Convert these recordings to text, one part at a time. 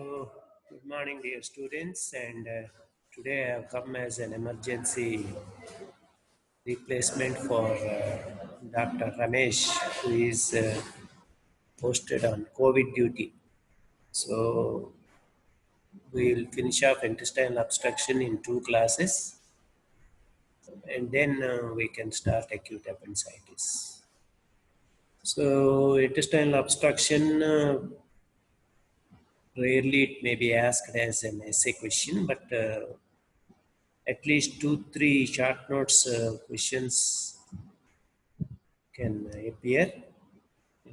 So, good morning, dear students. And today I have come as an emergency replacement for Dr. Ramesh, who is posted on COVID duty. So, we'll finish off intestinal obstruction in 2 classes, and then we can start acute appendicitis. So, intestinal obstruction. Rarely it may be asked as an essay question, but at least 2-3 short notes questions can appear,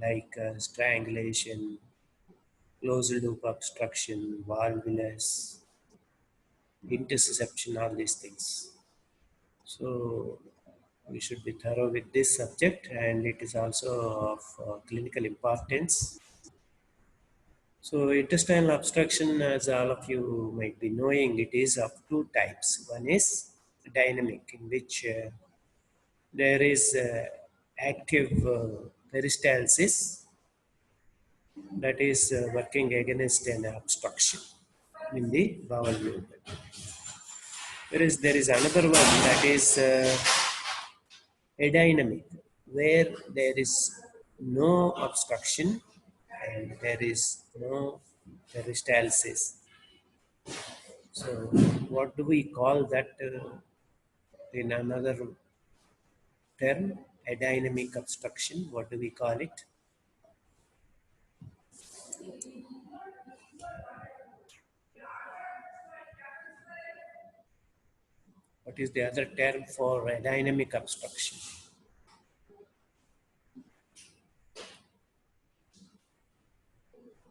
like strangulation, closed loop obstruction, valvulus, interception, all these things. So we should be thorough with this subject, and it is also of clinical importance. So intestinal obstruction, as all of you might be knowing, it is of two types. One is dynamic, in which there is active peristalsis that is working against an obstruction in the bowel movement. Whereas there is another one that is adynamic, where there is no obstruction and there is no peristalsis. So, what do we call that in another term? Adynamic obstruction. What do we call it? What is the other term for a dynamic obstruction?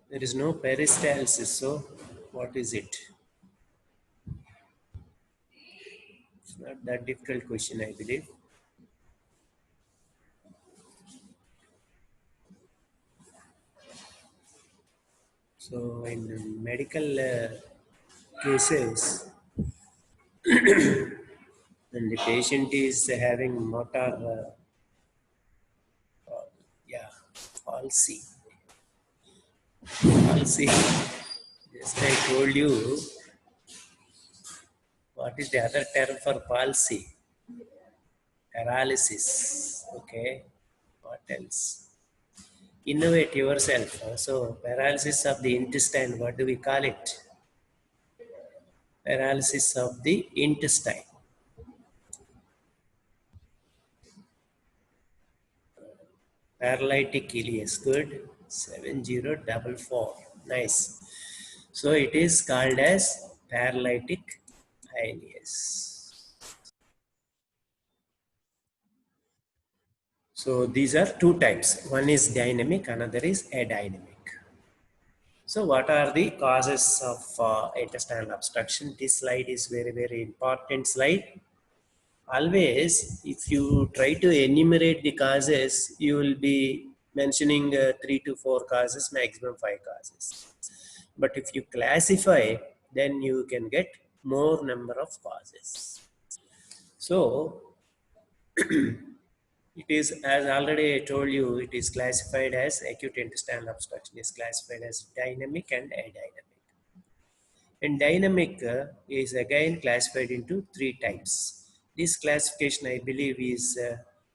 There is no peristalsis, so what is it? It's not that difficult question, I believe. So in medical cases, when the patient is having motor, yeah, palsy. Palsy. Just I told you, what is the other term for palsy? Paralysis. Okay. What else? Innovate yourself. So paralysis of the intestine, what do we call it? Paralysis of the intestine. Paralytic ileus. Good. 7044. Nice. So it is called as paralytic ileus. So these are two types. One is dynamic, another is adynamic. So what are the causes of intestinal obstruction? This slide is very, very important slide. Always, if you try to enumerate the causes, you will be mentioning 3 to 4 causes, maximum 5 causes. But if you classify, then you can get more number of causes. So, it is, as already I told you, it is classified as acute intestinal obstruction is classified as dynamic and adynamic. And dynamic is again classified into 3 types. This classification, I believe, is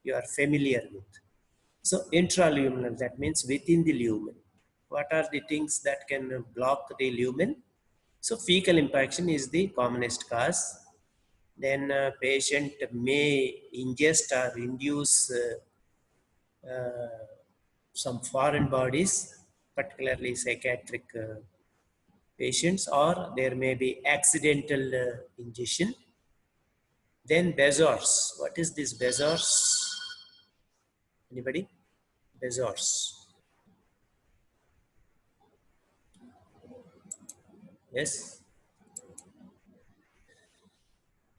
you are familiar with. So intraluminal, that means within the lumen. What are the things that can block the lumen? So fecal impaction is the commonest cause. Then patient may ingest or induce some foreign bodies, particularly psychiatric patients, or there may be accidental ingestion. Then Bezos. What is this Bezos? Anybody? Bezos. Yes.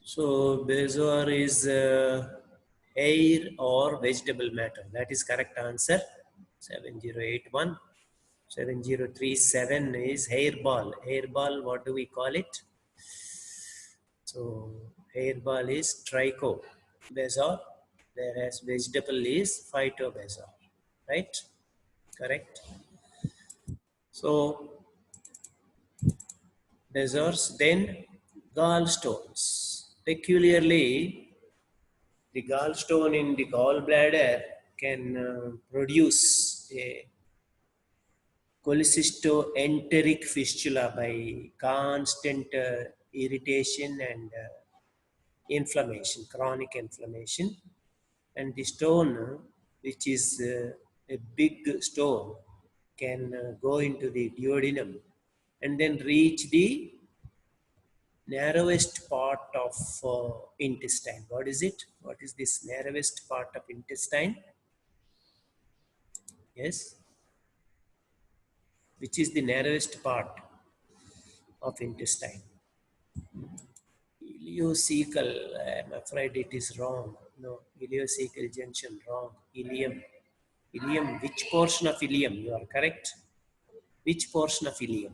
So Bezor is hair or vegetable matter. That is correct answer. 7081. 7037 is hairball. Hairball, what do we call it? So hairball is tricho bezor, whereas vegetable is phytobezor, right? Correct. So desires, then gallstones. Peculiarly, the gallstone in the gallbladder can produce a cholecystoenteric fistula by constant irritation and inflammation, chronic inflammation. And the stone, which is a big stone, can go into the duodenum and then reach the narrowest part of intestine. What is it? What is this narrowest part of intestine? Yes. Which is the narrowest part of intestine? Ileocecal. I'm afraid it is wrong. No, ileocecal junction, wrong. Ileum. Ileum. Which portion of ileum? You are correct. Which portion of ileum?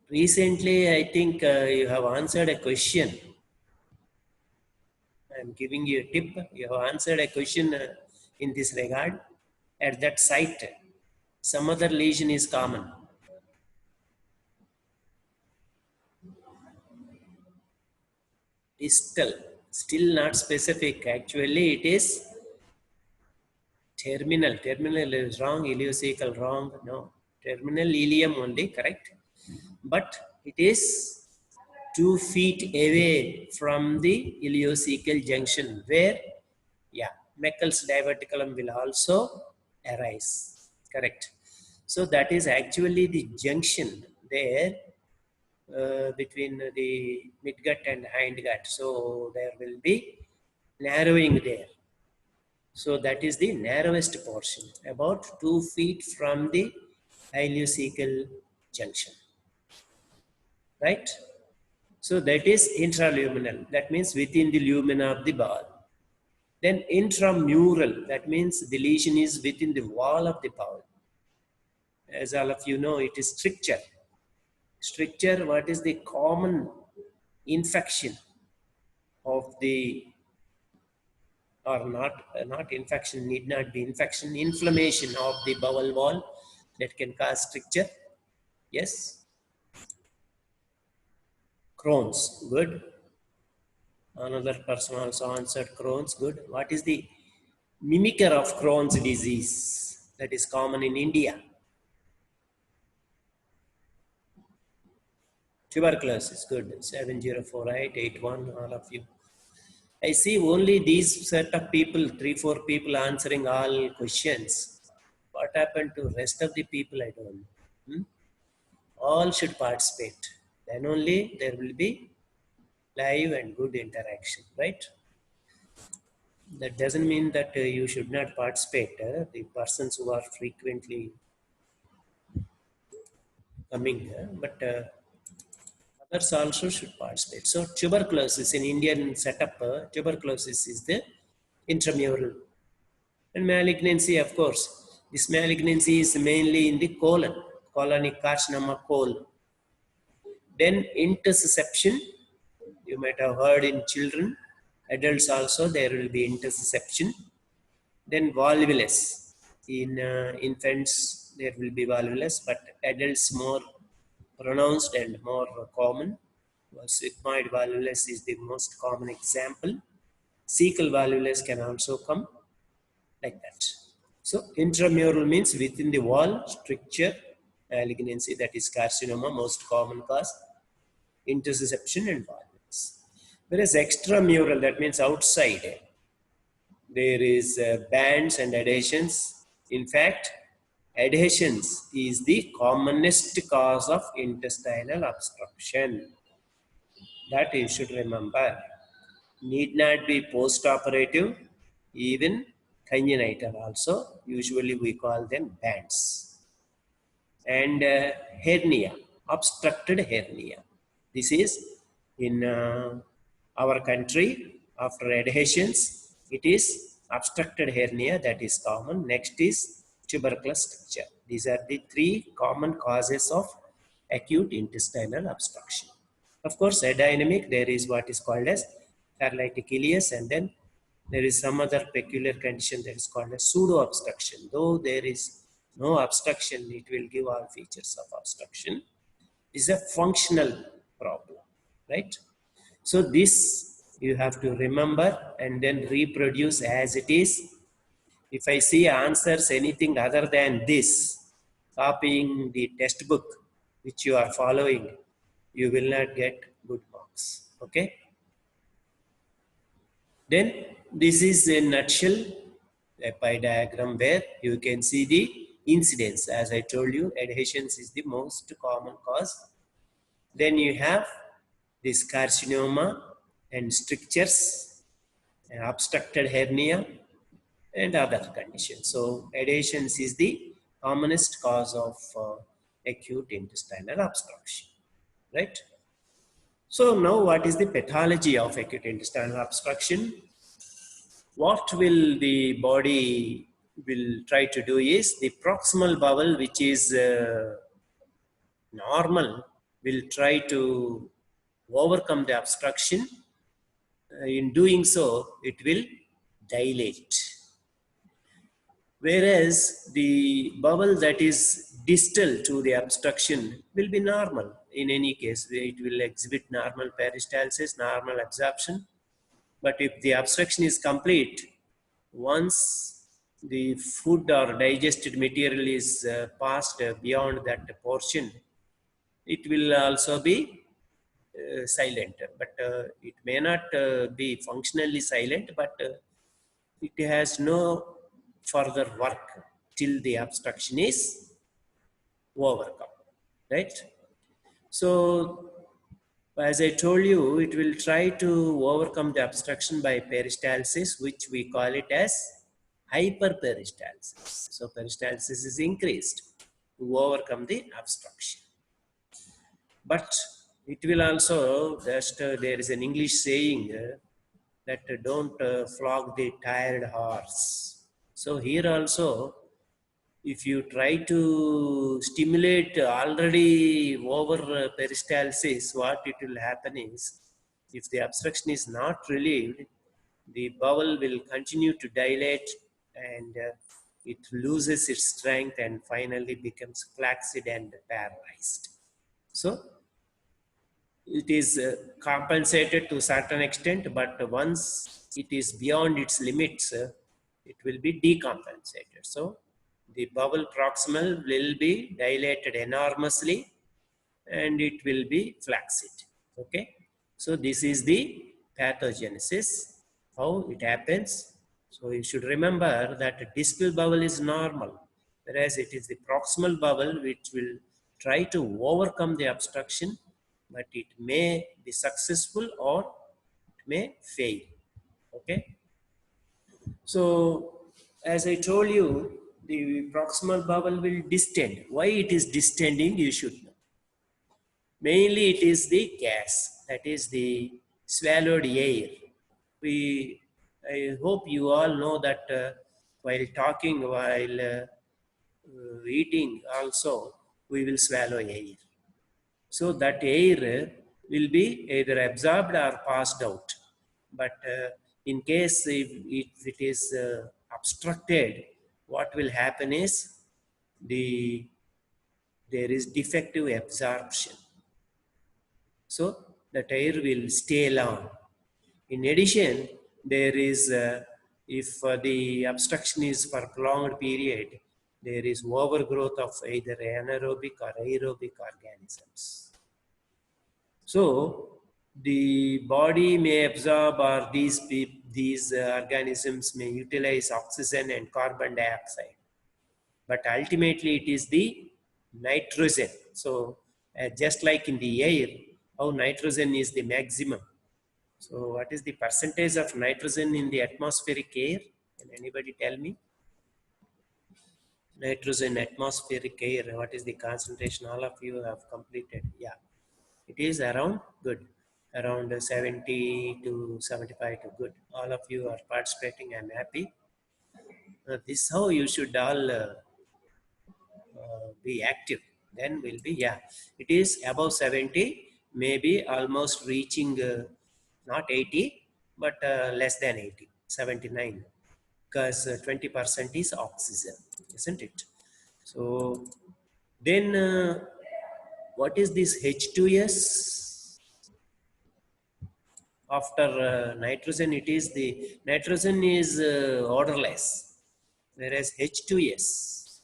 Recently, I think you have answered a question. I'm giving you a tip. You have answered a question in this regard. At that site, some other lesion is common. Distal, still not specific. Actually, it is terminal. Terminal is wrong. Ileocecal wrong. No. Terminal ileum only, correct. But it is 2 feet away from the ileocecal junction where, yeah, Meckel's diverticulum will also arise. Correct. So that is actually the junction there between the midgut and hindgut. So there will be narrowing there. So that is the narrowest portion, about 2 feet from the ileocecal junction. Right? So that is intraluminal. That means within the lumina of the bowel. Then intramural, that means the lesion is within the wall of the bowel. As all of you know, it is stricture. Stricture, what is the common infection of the, or not infection, need not be infection, inflammation of the bowel wall that can cause stricture? Yes? Crohn's, good. Another person also answered Crohn's, good. What is the mimicker of Crohn's disease that is common in India? Tuberculosis, good. 704881, all of you. I see only these set of people, 3-4 people answering all questions. What happened to rest of the people? I don't know. All should participate. Then only there will be live and good interaction, right? That doesn't mean that you should not participate. The persons who are frequently coming, but others also should participate. So tuberculosis in Indian setup, tuberculosis is the intramural. And malignancy, of course, this malignancy is mainly in the colon, colonic carcinoma colon. Then intussusception, you might have heard in children, adults also there will be intussusception. Then volvulus, in infants there will be volvulus, but adults more pronounced and more common. Sigmoid volvulus is the most common example. Cecal volvulus can also come like that. So intramural means within the wall, stricture, malignancy, that is carcinoma, most common cause, intussusception and volvulus. Whereas extramural, that means outside, there is bands and adhesions. In fact, adhesions is the commonest cause of intestinal obstruction. That you should remember. Need not be post-operative, even congenital also. Usually we call them bands. And hernia, obstructed hernia. This is in our country, after adhesions, it is obstructed hernia that is common. Next is tuberculous stricture. These are the 3 common causes of acute intestinal obstruction. Of course, adynamic, there is what is called as paralytic ileus, and then there is some other peculiar condition that is called as pseudo obstruction. Though there is No obstruction, it will give all features of obstruction. Is a functional problem, right? So this you have to remember and then reproduce as it is. If I see answers anything other than this, copying the textbook which you are following, you will not get good marks. Okay. Then this is a nutshell, a pie diagram where you can see the incidence. As I told you, adhesions is the most common cause. Then you have this carcinoma and strictures, obstructed hernia, and other conditions. So adhesions is the commonest cause of acute intestinal obstruction, right? So now what is the pathology of acute intestinal obstruction? What will the body will try to do is the proximal bowel, which is normal, will try to overcome the obstruction. In doing so, it will dilate. Whereas the bowel that is distal to the obstruction will be normal. In any case, it will exhibit normal peristalsis, normal absorption. But if the obstruction is complete, once the food or digested material is passed beyond that portion, it will also be silent. But it may not be functionally silent, but it has no further work till the obstruction is overcome, right? So, as I told you, it will try to overcome the obstruction by peristalsis, which we call it as hyperperistalsis. So, peristalsis is increased to overcome the obstruction. But it will also, just there is an English saying that don't flog the tired horse. So, here also, if you try to stimulate already over peristalsis, what it will happen is, if the obstruction is not relieved, the bowel will continue to dilate and it loses its strength and finally becomes flaccid and paralyzed. So it is compensated to a certain extent, but once it is beyond its limits, it will be decompensated. So the bowel proximal will be dilated enormously and it will be flaccid. Okay. So this is the pathogenesis, how it happens. So you should remember that distal bowel is normal, whereas it is the proximal bowel which will try to overcome the obstruction, but it may be successful or it may fail. Okay. So as I told you, the proximal bowel will distend. Why it is distending, you should know. Mainly it is the gas, that is the swallowed air. I hope you all know that while talking, while eating also, we will swallow air. So that air will be either absorbed or passed out. But in case if it is obstructed, what will happen is there is defective absorption. So that air will stay long. In addition, there is, if the obstruction is for prolonged period, there is overgrowth of either anaerobic or aerobic organisms. So the body may absorb, or these organisms may utilize oxygen and carbon dioxide, but ultimately it is the nitrogen. So just like in the air, how nitrogen is the maximum. So what is the percentage of nitrogen in the atmospheric air? Can anybody tell me? Nitrogen atmospheric air, what is the concentration? All of you have completed. Yeah, it is around, good, around 70 to 75 to good. All of you are participating. I'm happy. This is how you should all be active. Then will be, yeah, it is above 70, maybe almost reaching not 80, but less than 80, 79, because 20% is oxygen, isn't it? So then what is this H2S? After nitrogen, it is the nitrogen is odorless, whereas H2S,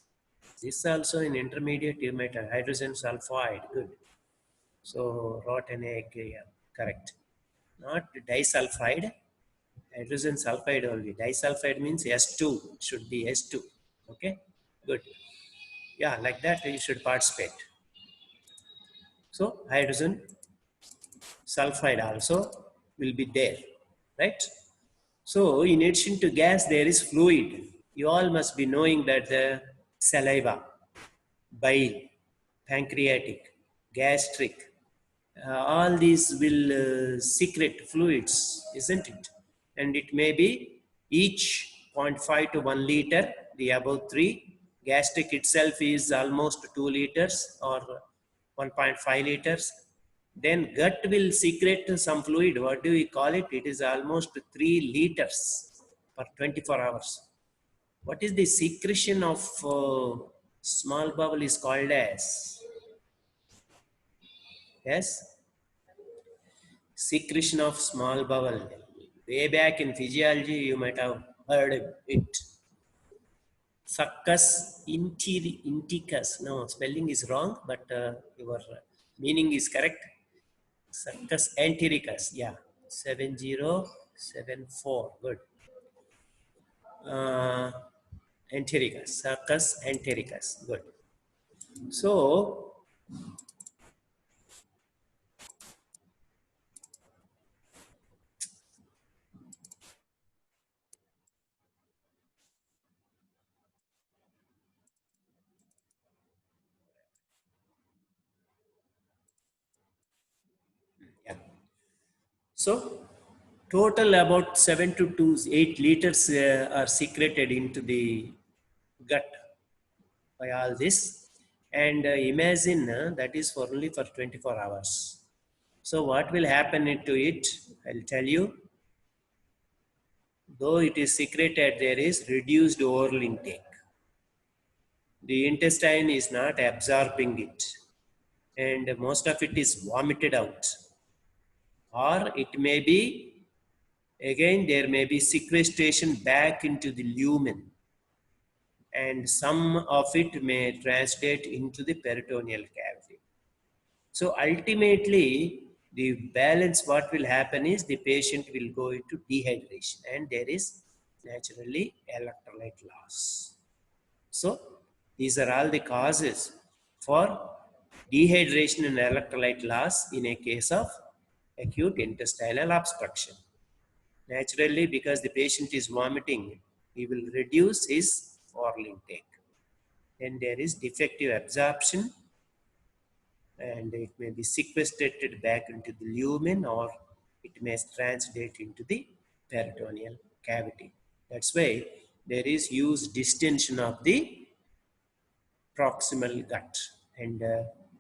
this also in intermediate you might have hydrogen sulfide. Good. So rotten egg, yeah, correct. Not disulfide, hydrogen sulfide only. Disulfide means S2, should be S2. Okay, good. Yeah, like that you should participate. So hydrogen sulfide also will be there, right? So in addition to gas, there is fluid. You all must be knowing that the saliva, bile, pancreatic, gastric, all these will secrete fluids, isn't it? And it may be each 0.5 to 1 liter, the above 3. Gastric itself is almost 2 liters or 1.5 liters. Then gut will secrete some fluid. What do we call it? It is almost 3 liters per 24 hours. What is the secretion of small bowel is called as? Yes? Secretion of small bowel. Way back in physiology, you might have heard it. Succus inticus. No, spelling is wrong, but your meaning is correct. Succus entericus. Yeah, 7074. Good. Uh, entericus. Succus entericus. Good. So, yeah. So, total about 7 to 8 liters are secreted into the gut by all this. And imagine that is for only for 24 hours. So what will happen into it? I'll tell you. Though it is secreted, there is reduced oral intake. The intestine is not absorbing it, and most of it is vomited out. Or it may be, again, there may be sequestration back into the lumen, and some of it may translate into the peritoneal cavity. So ultimately, the balance, what will happen is the patient will go into dehydration and there is naturally electrolyte loss. So these are all the causes for dehydration and electrolyte loss in a case of acute intestinal obstruction. Naturally, because the patient is vomiting, he will reduce his oral intake. Then there is defective absorption and it may be sequestrated back into the lumen or it may translate into the peritoneal cavity. That's why there is huge distension of the proximal gut and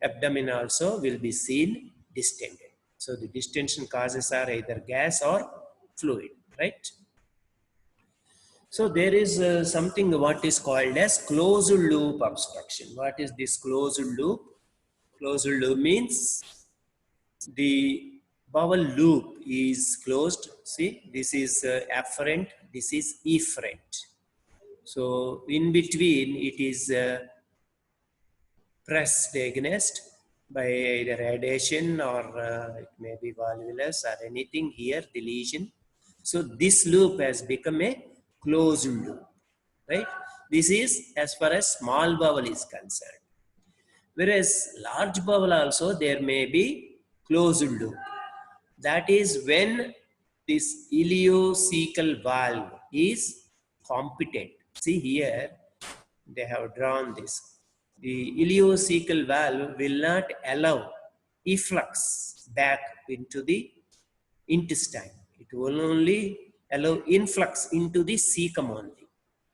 abdomen also will be seen distended. So the distension causes are either gas or fluid, right? So there is something what is called as closed loop obstruction. What is this closed loop? Closed loop means the bowel loop is closed. See, this is afferent, this is efferent. So in between it is pressed against by either radiation or it may be volvulus or anything here, the lesion. So this loop has become a closed loop, right? This is as far as small bowel is concerned. Whereas large bowel also there may be closed loop. That is when this ileocecal valve is competent. See here, they have drawn this. The ileocecal valve will not allow efflux back into the intestine. It will only allow influx into the cecum only.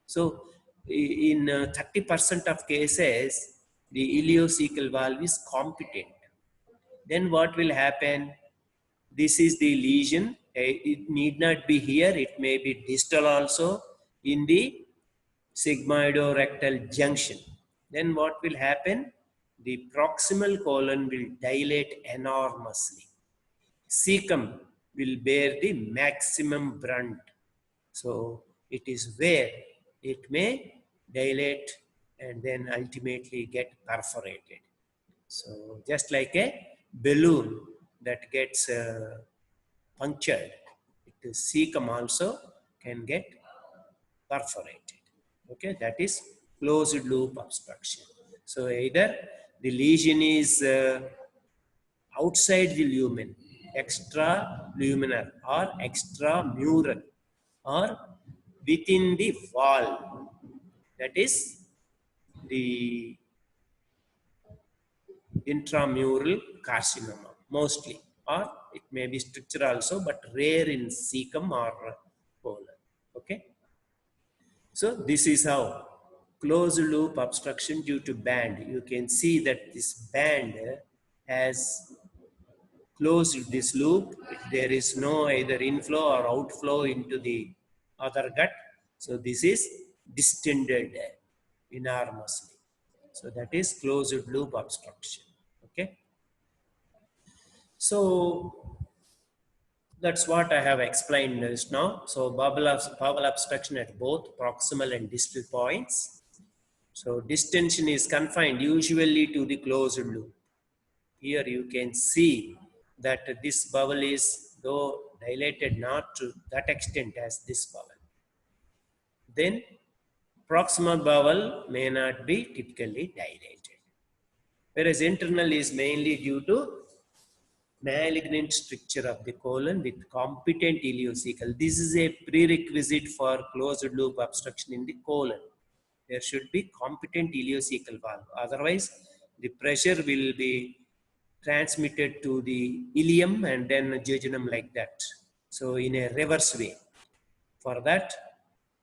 So in 30% of cases, the ileocecal valve is competent. Then what will happen? This is the lesion. It need not be here. It may be distal also in the sigmoidorectal junction. then what will happen? The proximal colon will dilate enormously. Cecum will bear the maximum brunt. So it is where it may dilate and then ultimately get perforated. So just like a balloon that gets punctured, the cecum also can get perforated. Okay, that is closed loop obstruction. So either the lesion is outside the lumen, extraluminar or extramural, or within the wall, that is the intramural carcinoma mostly, or it may be structure also, but rare in cecum or colon. Okay, so this is how closed loop obstruction due to band. You can see that this band has closed this loop. There is no either inflow or outflow into the other gut. So this is distended enormously. So that is closed loop obstruction. Okay. So that's what I have explained just now. So bowel obstruction at both proximal and distal points. So distension is confined usually to the closed loop. Here you can see that this bowel is though dilated not to that extent as this bowel. Then proximal bowel may not be typically dilated. Whereas internal is mainly due to malignant stricture of the colon with competent ileocecal. This is a prerequisite for closed loop obstruction in the colon. There should be competent ileocecal valve. Otherwise, the pressure will be transmitted to the ileum and then jejunum like that. So in a reverse way. For that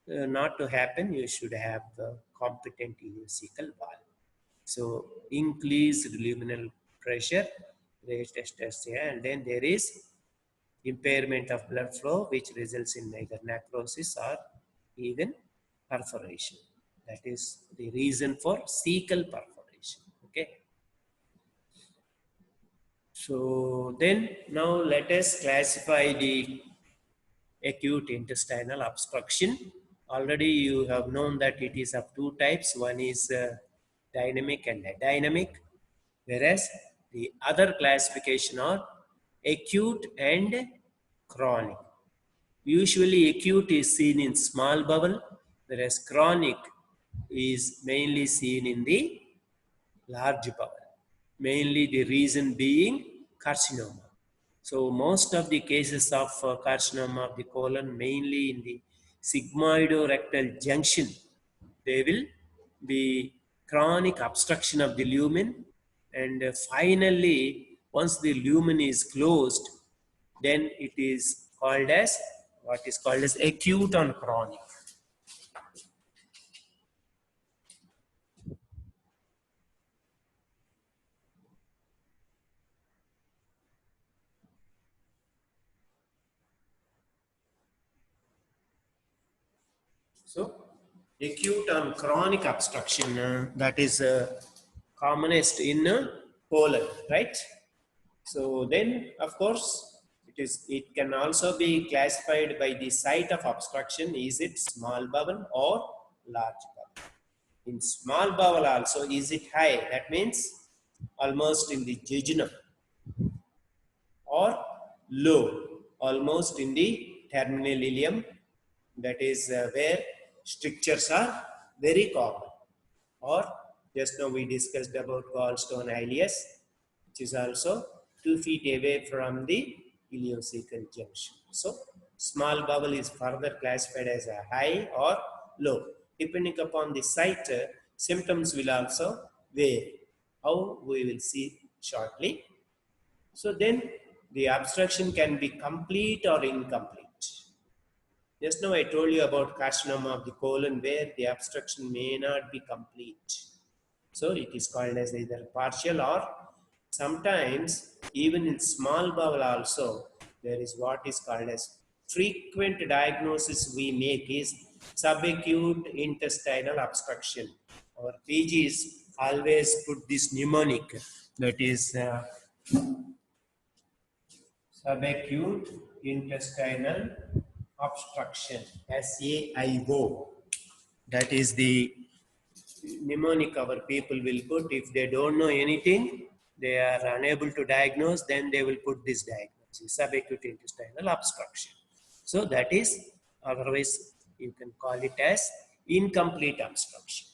not to happen, you should have the competent ileocecal valve. So increased luminal pressure, raised SSA, and then there is impairment of blood flow, which results in either necrosis or even perforation. That is the reason for cecal perforation. Okay. So then now let us classify the acute intestinal obstruction. Already you have known that it is of two types. One is dynamic and adynamic, whereas the other classification are acute and chronic. Usually acute is seen in small bowel, whereas chronic is mainly seen in the large bowel. Mainly the reason being carcinoma. So most of the cases of carcinoma of the colon, mainly in the sigmoidorectal junction, they will be chronic obstruction of the lumen, and finally, once the lumen is closed, then it is called as what is called as acute and chronic. So, acute and chronic obstruction, that is commonest in colon, right? So then, of course, it can also be classified by the site of obstruction. Is it small bowel or large bowel? In small bowel also, is it high? That means almost in the jejunum, or low, almost in the terminal ileum. That is where strictures are very common. Or just now we discussed about gallstone ileus, which is also 2 feet away from the ileocecal junction. So small bowel is further classified as a high or low. Depending upon the site, symptoms will also vary. How we will see shortly. So then the obstruction can be complete or incomplete. Just now I told you about carcinoma of the colon where the obstruction may not be complete. So it is called as either partial or sometimes even in small bowel also there is what is called as frequent diagnosis we make is subacute intestinal obstruction. Our PGs always put this mnemonic, that is subacute intestinal obstruction, SAIO. That is the mnemonic our people will put. If they don't know anything, they are unable to diagnose, then they will put this diagnosis, subacute intestinal obstruction. So that is, otherwise you can call it as incomplete obstruction,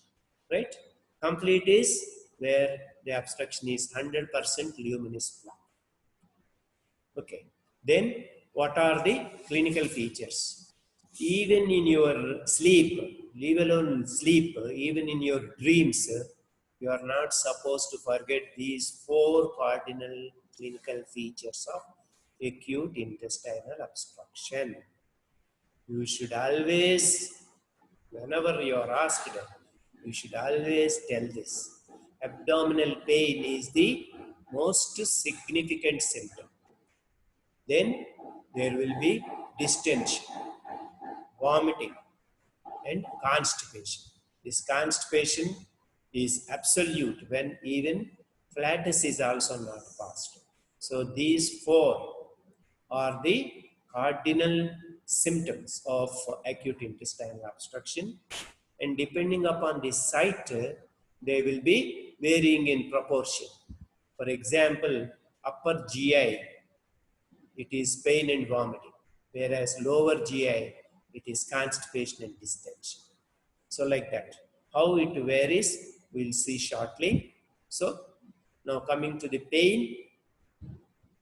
right? Complete is where the obstruction is 100% luminous black. Okay. Then what are the clinical features? Even in your sleep, leave alone sleep, even in your dreams, you are not supposed to forget these four cardinal clinical features of acute intestinal obstruction. You should always, whenever you are asked, you should always tell this. Abdominal pain is the most significant symptom. Then there will be distension, vomiting, and constipation. This constipation is absolute when even flatness is also not passed. So these four are the cardinal symptoms of acute intestinal obstruction, and depending upon the site, they will be varying in proportion. For example, upper GI, it is pain and vomiting, whereas lower GI, it is constipation and distension. So like that. How it varies, we'll see shortly. So now coming to the pain,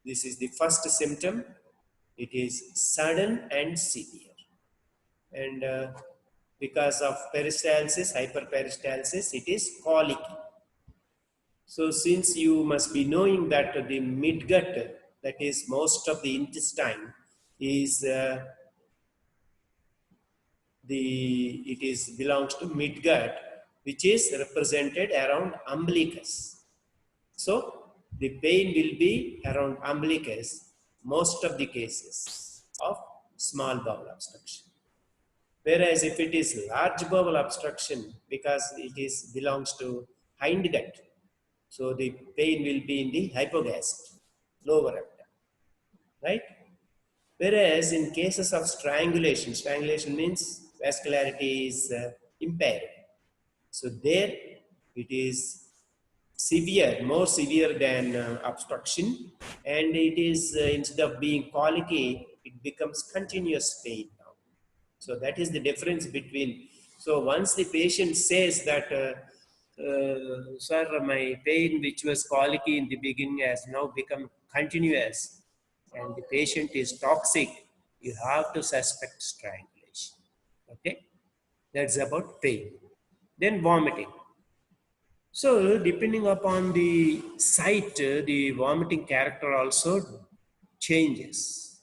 this is the first symptom. It is sudden and severe. And because of peristalsis, hyperperistalsis, it is colicky. So since you must be knowing that the midgut, that is most of the intestine, is it belongs to midgut, which is represented around umbilicus. So the pain will be around umbilicus most of the cases of small bowel obstruction. Whereas if it is large bowel obstruction, because it is belongs to hindgut, so the pain will be in the hypogastric, lower abdomen, right? Whereas in cases of strangulation, strangulation means vascularity is impaired. So there it is severe, more severe than obstruction, and it is instead of being colicky, it becomes continuous pain now. So that is the difference between. So once the patient says that, sir, my pain which was colicky in the beginning has now become continuous, and the patient is toxic, you have to suspect strangulation. Okay, that's about pain. Then vomiting. So depending upon the site, the vomiting character also changes.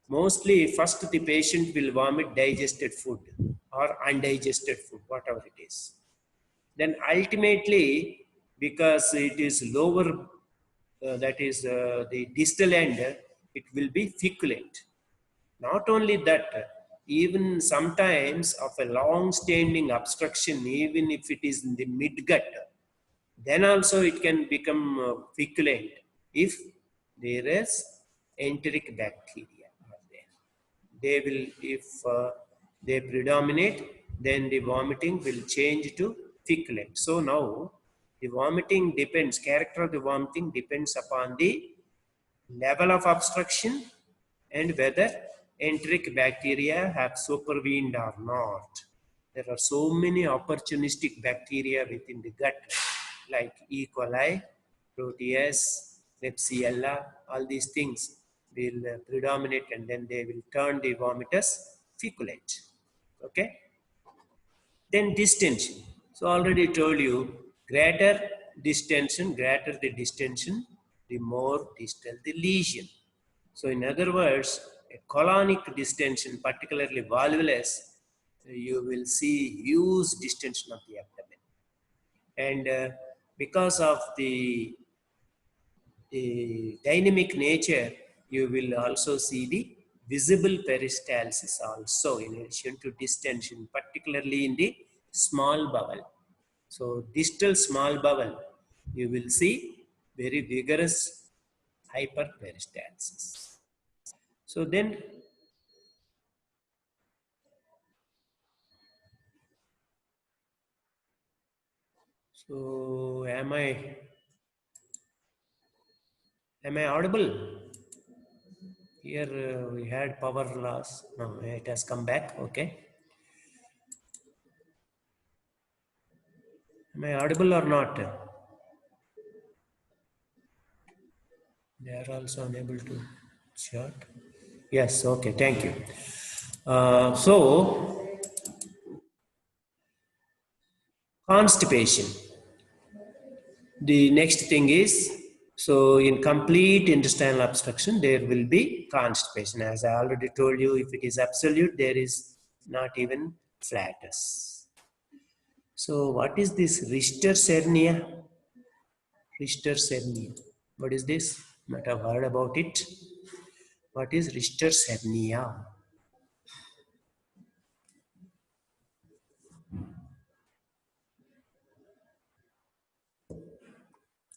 Mostly, first the patient will vomit digested food or undigested food, whatever it is. Then ultimately, because it is lower, that is the distal end, it will be feculent. Not only that, even sometimes of a long-standing obstruction, even if it is in the midgut, then also it can become feculent if there is enteric bacteria are there. They will, if they predominate, then the vomiting will change to feculent. So now the vomiting depends, character of the vomiting depends upon the level of obstruction and whether enteric bacteria have supervened or not. There are so many opportunistic bacteria within the gut, like E. coli, Proteus, Klebsiella, all these things will predominate, and then they will turn the vomitus feculent. Okay? Then distension. So already told you, greater greater the distension, the more distal the lesion. So in other words, a colonic distension, particularly volvulus, you will see huge distension of the abdomen. And because of the dynamic nature, you will also see the visible peristalsis also in addition to distension, particularly in the small bowel. So distal small bowel, you will see very vigorous hyperperistalsis. So then, so am I audible? Here we had power loss. No, it has come back. Okay. Am I audible or not? They are also unable to chat. Yes. Okay. Thank you. So constipation. The next thing is, so in complete intestinal obstruction, there will be constipation. As I already told you, if it is absolute, there is not even flatus. So what is this Richter's hernia? Richter's hernia. What is this? Might have heard about it. What is Richter's hernia?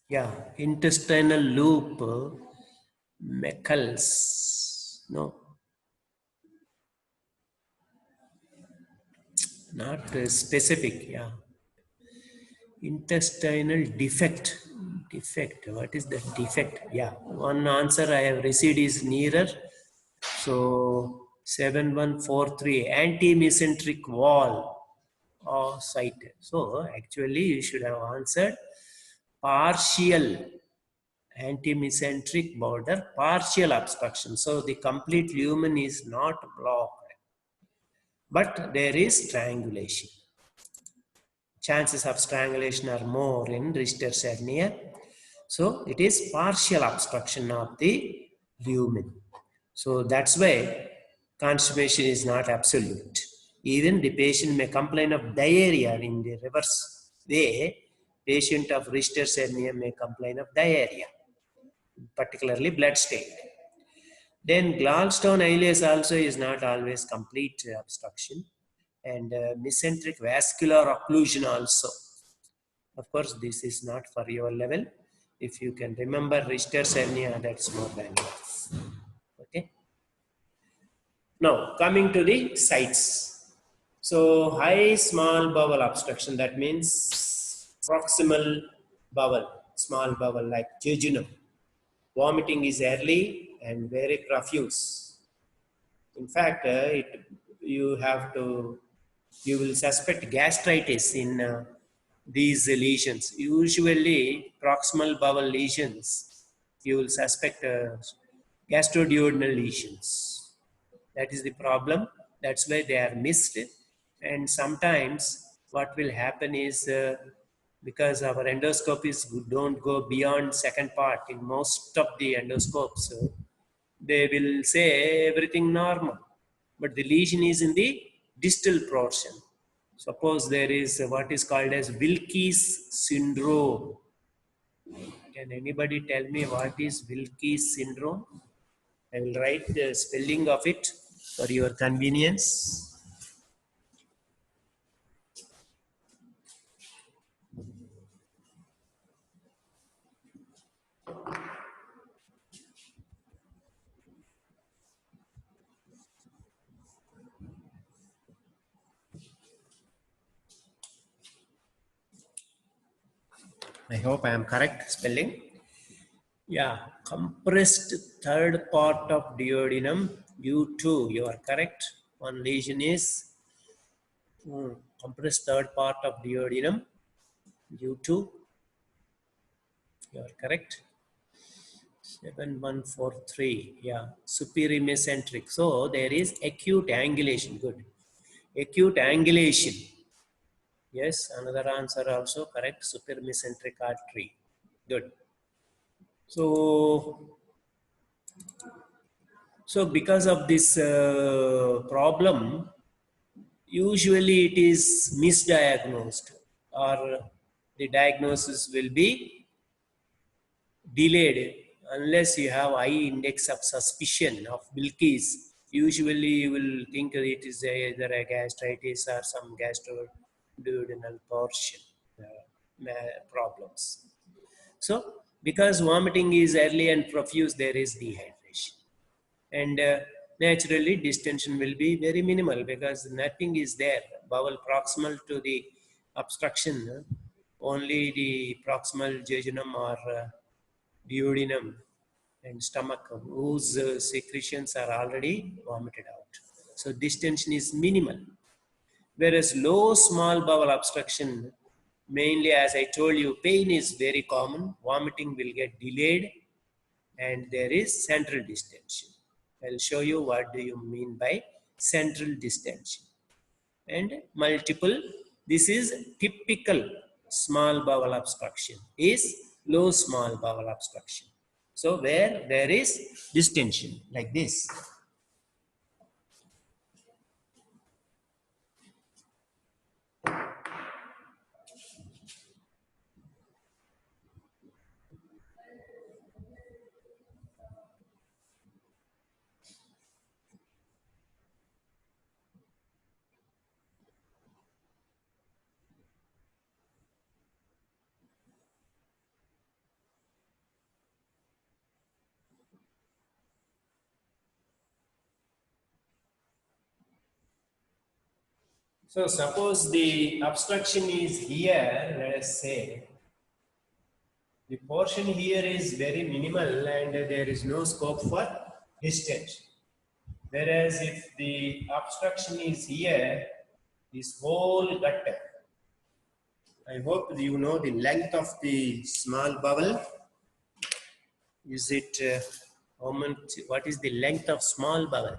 Yeah, intestinal loop, Meckel's. No, not specific. Yeah, intestinal defect. Defect. What is the defect? Yeah, one answer I have received is nearer. So 7143 anti-mesenteric wall or site. So actually you should have answered partial anti-mesenteric border, partial obstruction. So the complete lumen is not blocked, but there is strangulation. Chances of strangulation are more in Richter's hernia. So it is partial obstruction of the lumen. So that's why constipation is not absolute. Even the patient may complain of diarrhea in the reverse way. Patient of Richter's hernia may complain of diarrhea, particularly blood stain. Then gallstone ileus also is not always complete obstruction, and mesenteric vascular occlusion also. Of course, this is not for your level. If you can remember Richter's hernia, that's more than enough. Okay. Now coming to the sites. So high small bowel obstruction, that means proximal bowel, small bowel like jejunum. Vomiting is early and very profuse. In fact, you will suspect gastritis in these lesions. Usually, proximal bowel lesions, you will suspect gastroduodenal lesions. That is the problem. That's why they are missed. And sometimes what will happen is because our endoscopies don't go beyond second part in most of the endoscopes, they will say everything normal, but the lesion is in the distal portion. Suppose there is what is called as Wilkie's syndrome. Can anybody tell me what is Wilkie's syndrome? I will write the spelling of it for your convenience. I hope I am correct spelling. Yeah, compressed third part of duodenum. You too, you are correct. One lesion is compressed third part of duodenum. You too, you are correct. 7143. Yeah, superior mesenteric. So there is acute angulation. Good. Acute angulation. Yes, another answer also correct. Superior mesenteric artery. Good. So because of this problem, usually it is misdiagnosed, or the diagnosis will be delayed unless you have high index of suspicion of Wilkie's. Usually you will think it is either a gastritis or some gastroduodenal portion. problems. So, because vomiting is early and profuse, there is dehydration. And naturally, distension will be very minimal because nothing is there. Bowel proximal to the obstruction, only the proximal jejunum or duodenum and stomach, whose secretions are already vomited out. So, distension is minimal. Whereas low small bowel obstruction, mainly as I told you, pain is very common, vomiting will get delayed, and there is central distension. I'll show you what do you mean by central distension. And multiple, this is typical small bowel obstruction, is low small bowel obstruction. So where there is distension like this. So suppose the obstruction is here, let us say, the portion here is very minimal and there is no scope for distension. Whereas if the obstruction is here, this whole gut, I hope you know the length of the small bowel. Is it, how much, what is the length of small bowel?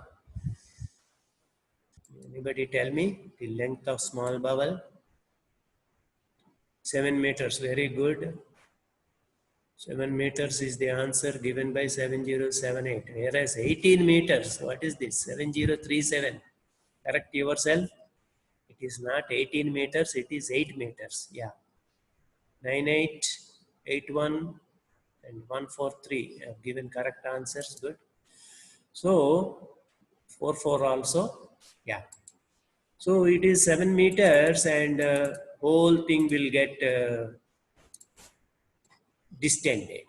Anybody tell me the length of small bowel? 7 meters, very good. 7 meters is the answer given by 7078. Whereas 18 meters, what is this? 7037. Correct yourself. It is not 18 meters, it is 8 meters. Yeah. 9881 and 143 have given correct answers. Good. So 44 also. Yeah. So it is 7 meters and whole thing will get distended.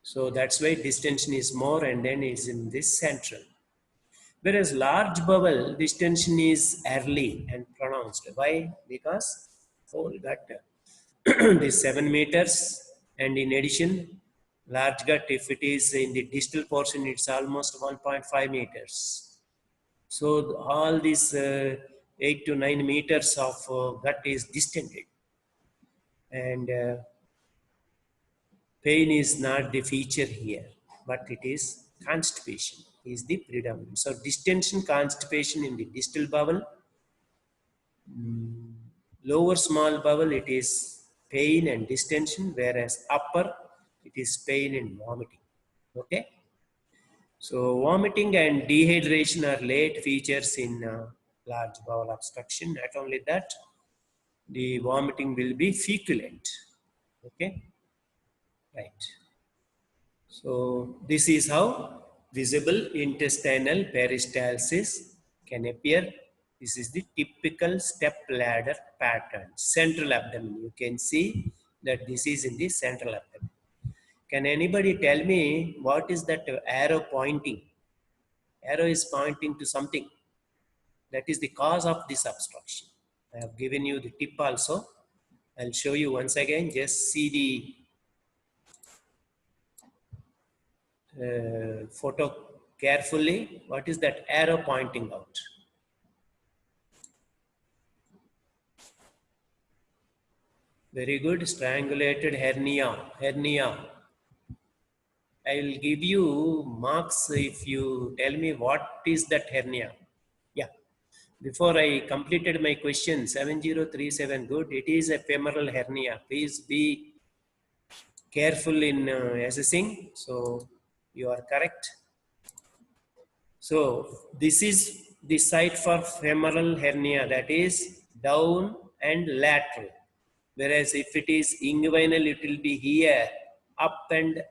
So that's why distension is more and then is in this central. Whereas large bowel distension is early and pronounced. Why? Because whole gut is 7 meters and in addition large gut, if it is in the distal portion, it's almost 1.5 meters. So all these 8 to 9 meters of gut is distended and pain is not the feature here, but it is constipation is the predominant. So distension, constipation in the distal bowel, lower small bowel it is pain and distension, whereas upper it is pain and vomiting. Okay. So vomiting and dehydration are late features in large bowel obstruction. Not only that, the vomiting will be feculent. Okay. Right. So this is how visible intestinal peristalsis can appear. This is the typical step ladder pattern. Central abdomen. You can see that this is in the central abdomen. Can anybody tell me what is that arrow pointing? Arrow is pointing to something. That is the cause of this obstruction. I have given you the tip also. I'll show you once again. Just see the photo carefully. What is that arrow pointing out? Very good. Strangulated hernia. Hernia. I will give you marks if you tell me what is that hernia. Yeah. Before I completed my question, 7037, good. It is a femoral hernia. Please be careful in assessing. So you are correct. So this is the site for femoral hernia, that is down and lateral. Whereas if it is inguinal, it will be here, up and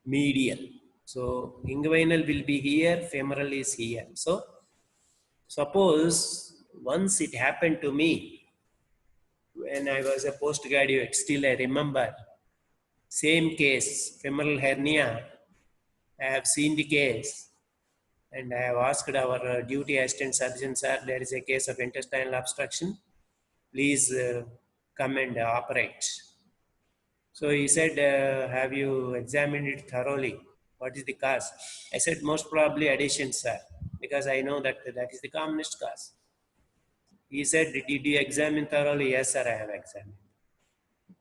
medial. So inguinal will be here, femoral is here. So suppose once it happened to me, when I was a postgraduate, still I remember, same case, femoral hernia. I have seen the case and I have asked our duty assistant surgeon, sir, there is a case of intestinal obstruction. Please come and operate. So he said, have you examined it thoroughly? What is the cause? I said, most probably adhesion, sir, because I know that that is the commonest cause. He said, did you examine thoroughly? Yes, sir, I have examined.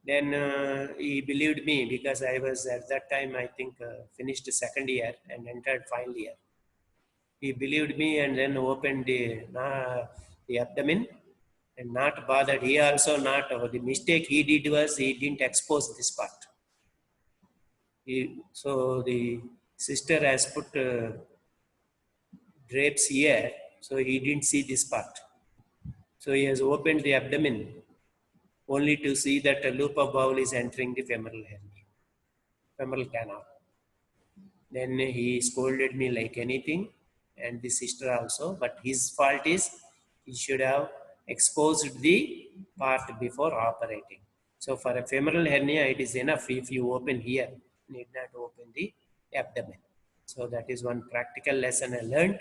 Then he believed me because I was at that time, I think, finished second year and entered final year. He believed me and then opened the abdomen and not bothered. He also not, the mistake he did was he didn't expose this part. So the sister has put drapes here, so he didn't see this part. So he has opened the abdomen only to see that a loop of bowel is entering the femoral hernia, femoral canal. Then he scolded me like anything, and the sister also. But his fault is he should have exposed the part before operating. So for a femoral hernia, it is enough if you open here, need not open the abdomen. So that is one practical lesson I learned.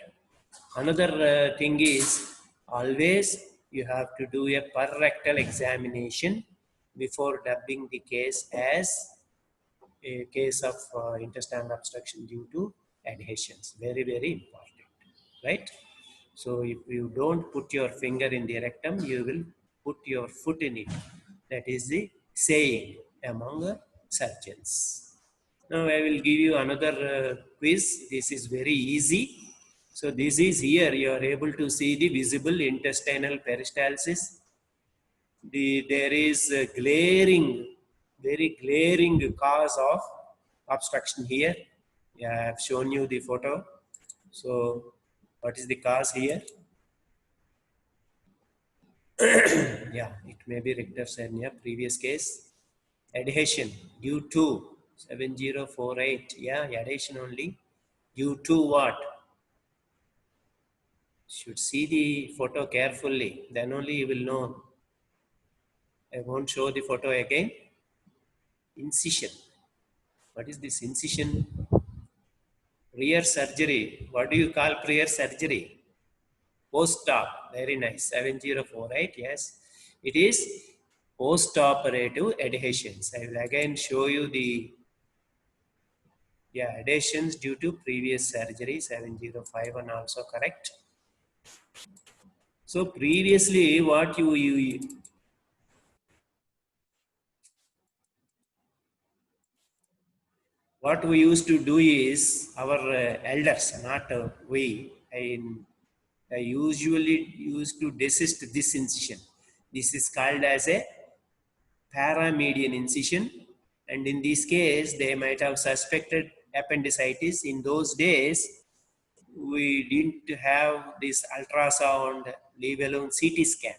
Another thing is always you have to do a per-rectal examination before dubbing the case as a case of intestinal obstruction due to adhesions. Very, very important, right? So if you don't put your finger in the rectum, you will put your foot in it. That is the saying among surgeons. Now I will give you another quiz. This is very easy. So this is here, you are able to see the visible intestinal peristalsis. There is a glaring, very glaring cause of obstruction here. Yeah, I have shown you the photo. So what is the cause here? Yeah, it may be Richter's hernia, previous case. Adhesion due to 7048. Yeah, adhesion only. Due to what? Should see the photo carefully, then only you will know. I won't show the photo again. Incision. What is this incision? Rear surgery. What do you call rear surgery? Post-op. Very nice. 7048. Yes. It is post-operative adhesions. I will again show you the adhesions due to previous surgery. 7051 also correct. So previously what what we used to do is our elders, not we. I usually used to desist this incision. This is called as a paramedian incision, and in this case, they might have suspected appendicitis. In those days, we didn't have this ultrasound, leave alone CT scan.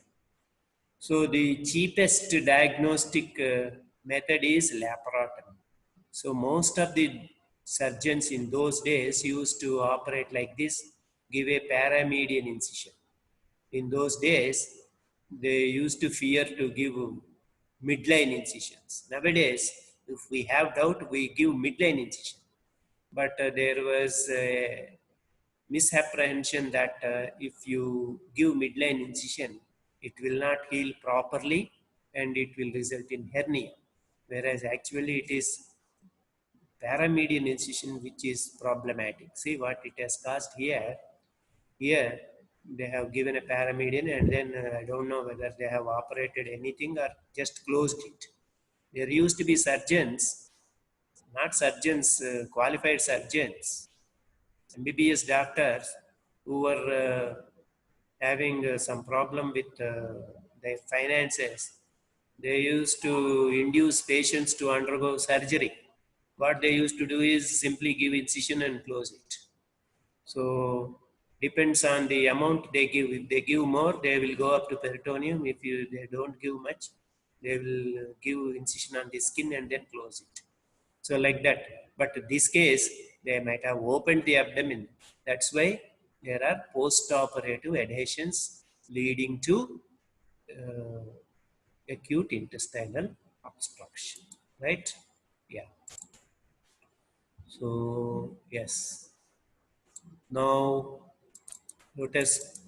So the cheapest diagnostic method is laparotomy. So most of the surgeons in those days used to operate like this, give a paramedian incision. In those days, they used to fear to give midline incisions. Nowadays, if we have doubt, we give midline incision. But there was a misapprehension that if you give midline incision, it will not heal properly and it will result in hernia. Whereas actually it is paramedian incision which is problematic. See what it has caused here. Here they have given a paramedian and then I don't know whether they have operated anything or just closed it. There used to be surgeons, not surgeons, qualified surgeons, MBBS doctors who were having some problem with their finances. They used to induce patients to undergo surgery. What they used to do is simply give incision and close it. So depends on the amount they give. If they give more, they will go up to peritoneum. If they don't give much, they will give incision on the skin and then close it. So like that. But in this case, they might have opened the abdomen. That's why there are post-operative adhesions leading to acute intestinal obstruction, right? Yeah. So yes, now let us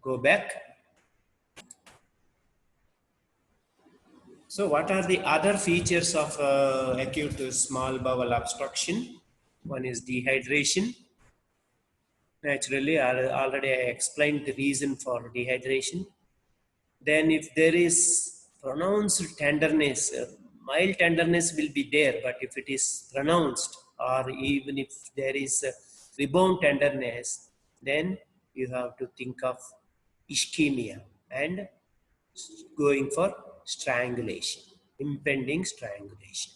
go back. So what are the other features of acute small bowel obstruction? One is dehydration. Naturally, already I explained the reason for dehydration. Then if there is pronounced tenderness, mild tenderness will be there, but if it is pronounced or even if there is rebound tenderness, then you have to think of ischemia and going for strangulation, impending strangulation.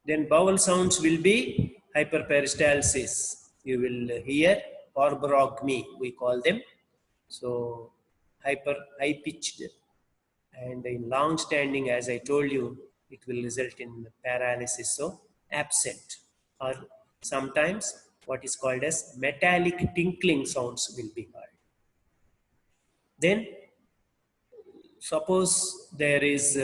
Then bowel sounds will be hyperperistalsis. You will hear borborygmi, we call them. So high pitched, and in long standing, as I told you, it will result in paralysis. So absent, or sometimes what is called as metallic tinkling sounds will be heard. Then suppose there is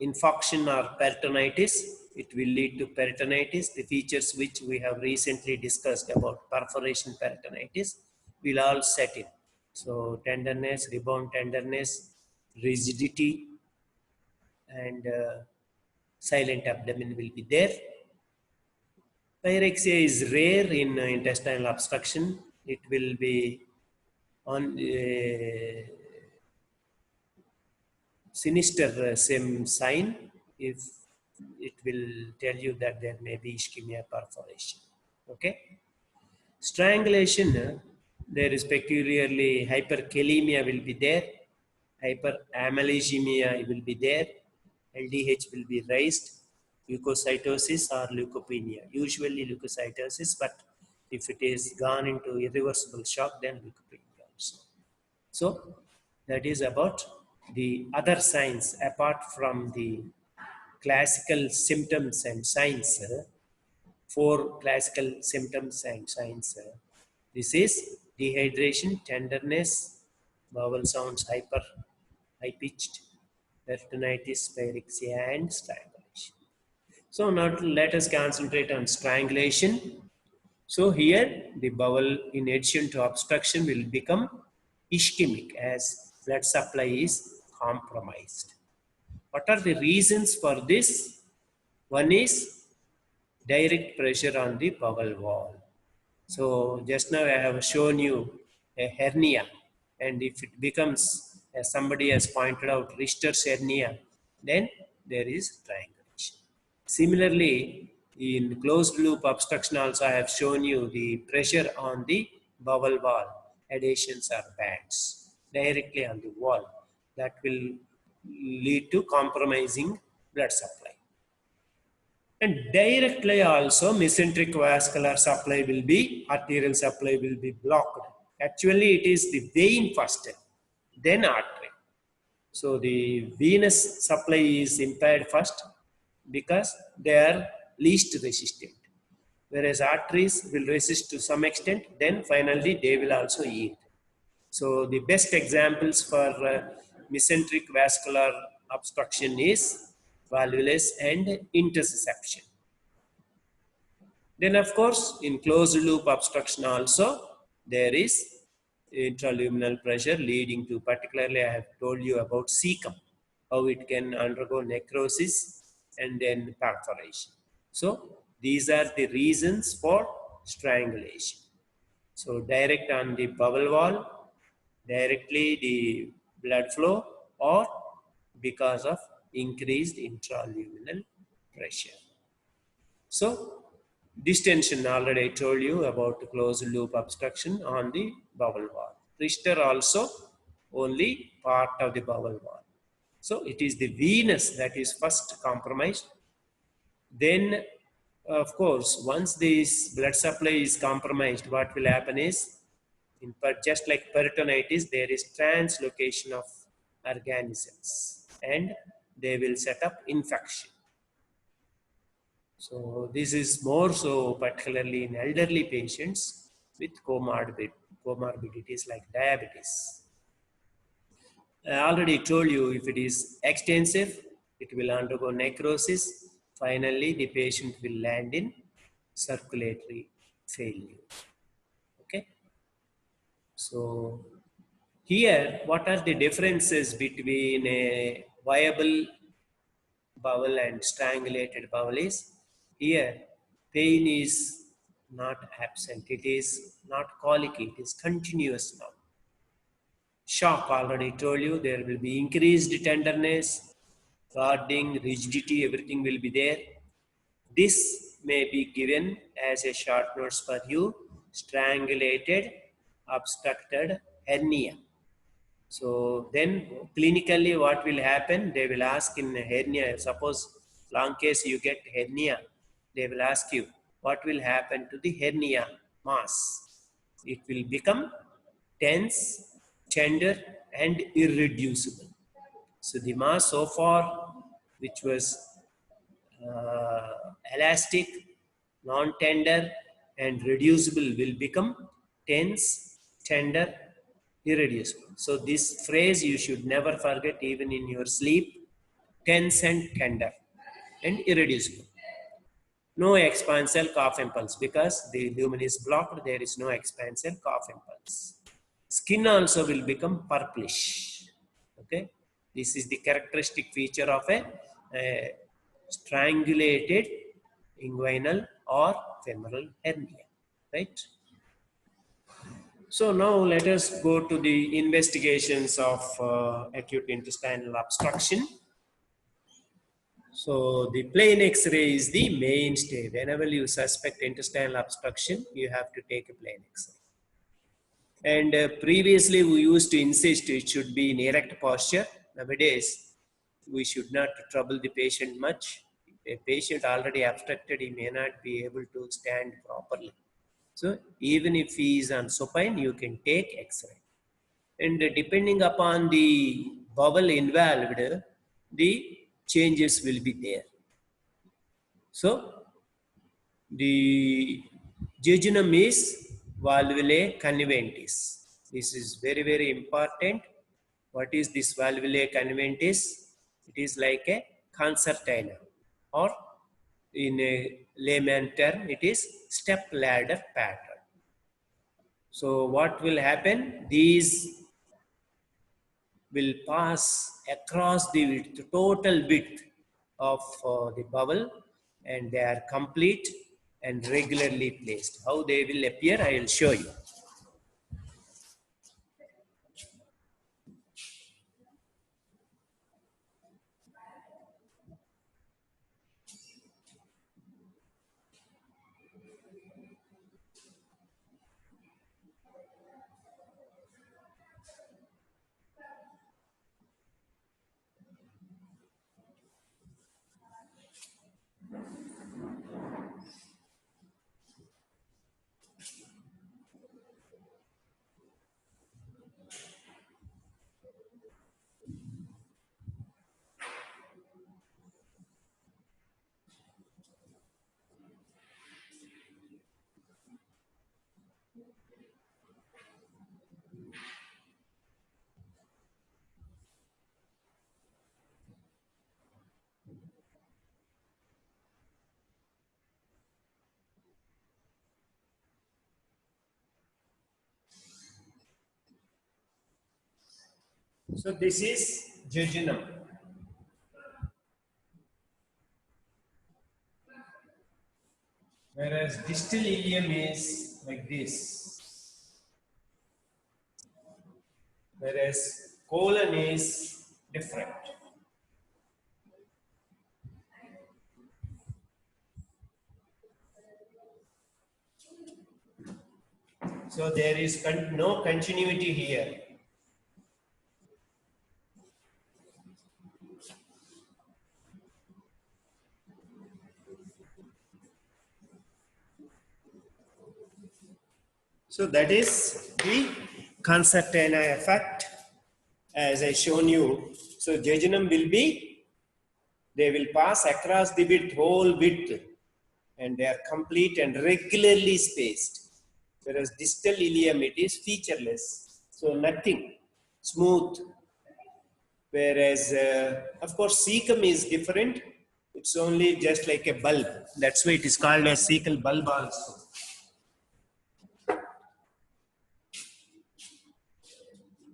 infarction or peritonitis, it will lead to peritonitis. The features which we have recently discussed about perforation peritonitis will all set in. So tenderness, rebound tenderness, rigidity, and silent abdomen will be there. Pyrexia is rare in intestinal obstruction. It will be on sinister same sign if it will tell you that there may be ischemia perforation. Okay. Strangulation, there is peculiarly hyperkalemia will be there, hyperamylagemia will be there, LDH will be raised, leukocytosis or leukopenia, usually leukocytosis, but if it is gone into irreversible shock, then leukopenia also. So that is about the other signs apart from the classical symptoms and signs. Four classical symptoms and signs. This is dehydration, tenderness, vowel sounds high pitched, peritonitis, pyrexia, and strangulation. So now let us concentrate on strangulation. So here the bowel in addition to obstruction will become ischemic as blood supply is compromised. What are the reasons for this? One is direct pressure on the bowel wall. So just now I have shown you a hernia, and if it becomes, as somebody has pointed out, Richter's hernia, then there is strangulation. Similarly, in closed loop obstruction also I have shown you the pressure on the bowel wall, adhesions or bands directly on the wall, that will lead to compromising blood supply. And directly also mesenteric vascular supply will be, arterial supply will be blocked. Actually it is the vein first, then artery. So the venous supply is impaired first because they are least resistant. Whereas arteries will resist to some extent, then finally they will also yield. So the best examples for mesenteric vascular obstruction is valvulus and intussusception. Then of course, in closed loop obstruction also, there is intraluminal pressure leading to, particularly I have told you about cecum, how it can undergo necrosis and then perforation. So these are the reasons for strangulation. So direct on the bowel wall, directly the blood flow, or because of increased intraluminal pressure. So distension, already I told you about closed loop obstruction on the bowel wall. Richter also only part of the bowel wall. So it is the venous that is first compromised. Then of course, once this blood supply is compromised, what will happen is, just like peritonitis, there is translocation of organisms and they will set up infection. So this is more so particularly in elderly patients with comorbidities like diabetes. I already told you if it is extensive, it will undergo necrosis. Finally, the patient will land in circulatory failure. Okay. So here, what are the differences between a viable bowel and strangulated bowel is here pain is not absent, it is not colicky, it is continuous now. Shock, already told you, there will be increased tenderness, guarding, rigidity, everything will be there. This may be given as a short notes for you, strangulated, obstructed hernia. So then clinically what will happen, they will ask in hernia, suppose long case you get hernia, they will ask you what will happen to the hernia mass. It will become tense, tender and irreducible. So the mass so far which was elastic, non-tender and reducible will become tense, tender, irreducible. So this phrase you should never forget even in your sleep, tense and tender and irreducible. No expansile cough impulse because the lumen is blocked, there is no expansile cough impulse. Skin also will become purplish. Okay, this is the characteristic feature of a strangulated inguinal or femoral hernia, right? So now let us go to the investigations of acute intestinal obstruction. So the plain X-ray is the mainstay. Whenever you suspect intestinal obstruction, you have to take a plain X-ray. And previously we used to insist it should be in erect posture. Nowadays, we should not trouble the patient much. If a patient already obstructed, he may not be able to stand properly. So even if he is on supine, you can take X-ray. And depending upon the bowel involved, the changes will be there. So the jejunum is valvulae conventis. This is very, very important. What is this valvulae conventis? It is like a concertina, or in a layman term, it is step ladder pattern. So what will happen? These will pass across the width, total width of the bowel, and they are complete and regularly placed. How they will appear, I will show you. So this is jejunum. Whereas distal ileum is like this. Whereas colon is different. So there is no continuity here. So that is the concertina effect, as I shown you. So jejunum will be, they will pass across the width, whole width, and they are complete and regularly spaced. Whereas distal ileum, it is featureless. So nothing, smooth, whereas of course cecum is different. It's only just like a bulb. That's why it is called a cecal bulb also.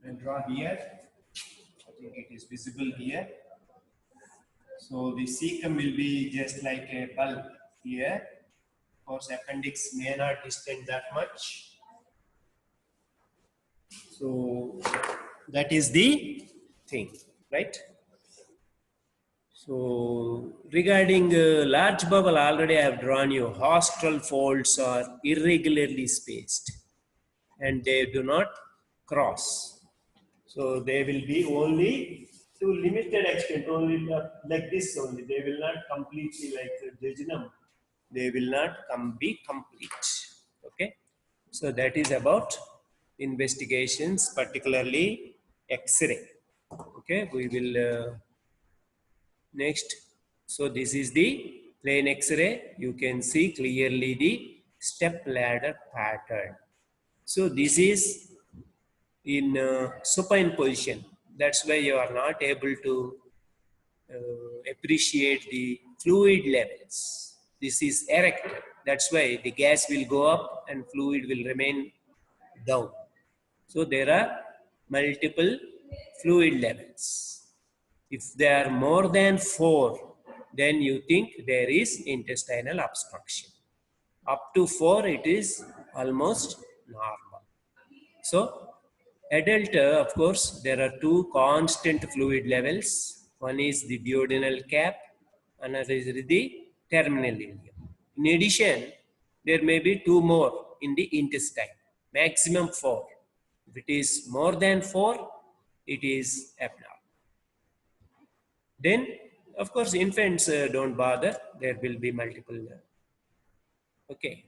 And draw here. I think it is visible here. So the cecum will be just like a bulb here. Of course, appendix may not distend that much. So that is the thing, right? So regarding large bubble, already I have drawn you. Haustral folds are irregularly spaced and they do not cross. So they will be only to limited extent, only like this only. They will not completely like jejunum. They will not be complete. Okay. So that is about investigations, particularly X-ray. Okay. We will next. So this is the plain X-ray. You can see clearly the step ladder pattern. So this is in supine position. That's why you are not able to appreciate the fluid levels. This is erect. That's why the gas will go up and fluid will remain down. So there are multiple fluid levels. If they are more than 4, then you think there is intestinal obstruction. Up to 4, it is almost normal. So, adult, of course, there are two constant fluid levels. One is the duodenal cap, another is the terminal ileum. In addition, there may be two more in the intestine, maximum 4. If it is more than 4, it is abnormal. Then, of course, infants don't bother. There will be multiple. Okay.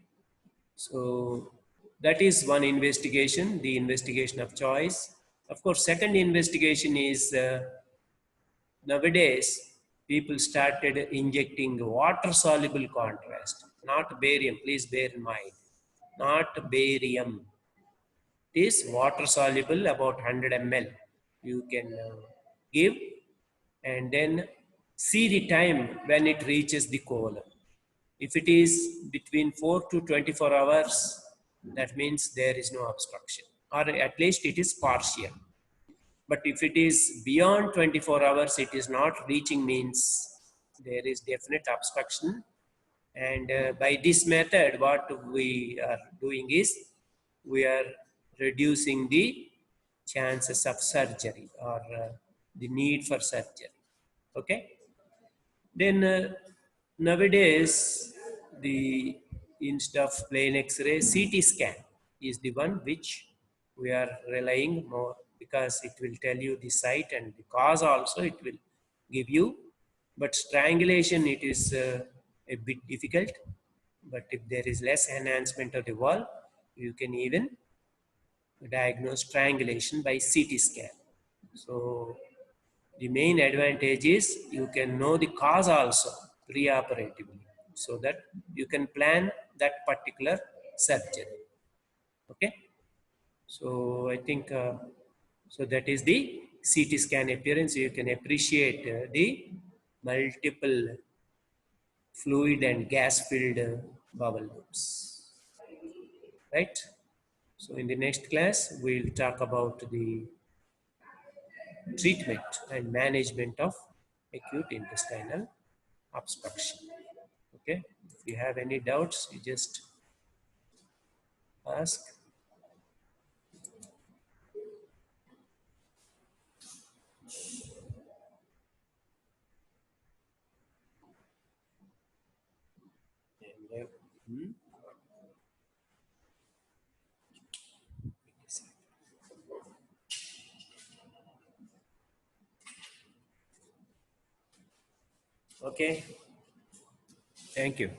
So that is one investigation, the investigation of choice. Of course, second investigation is nowadays people started injecting water soluble contrast, not barium. Please bear in mind, not barium. It is water soluble, about 100 ml. You can give and then see the time when it reaches the colon. If it is between 4 to 24 hours, that means there is no obstruction, or at least it is partial. But if it is beyond 24 hours, it is not reaching, means there is definite obstruction. And by this method, what we are doing is we are reducing the chances of surgery or the need for surgery. Okay. Then nowadays, the instead of plain X-ray, CT scan is the one which we are relying more, because it will tell you the site and the cause also it will give you. But strangulation, it is a bit difficult. But if there is less enhancement of the wall, you can even diagnose strangulation by CT scan. So the main advantage is you can know the cause also preoperatively, so that you can plan that particular surgery. Okay. So I think so that is the CT scan appearance. You can appreciate the multiple fluid and gas filled bowel loops, right? So in the next class, we'll talk about the treatment and management of acute intestinal obstruction. Okay. If you have any doubts, you just ask. And, okay. Thank you.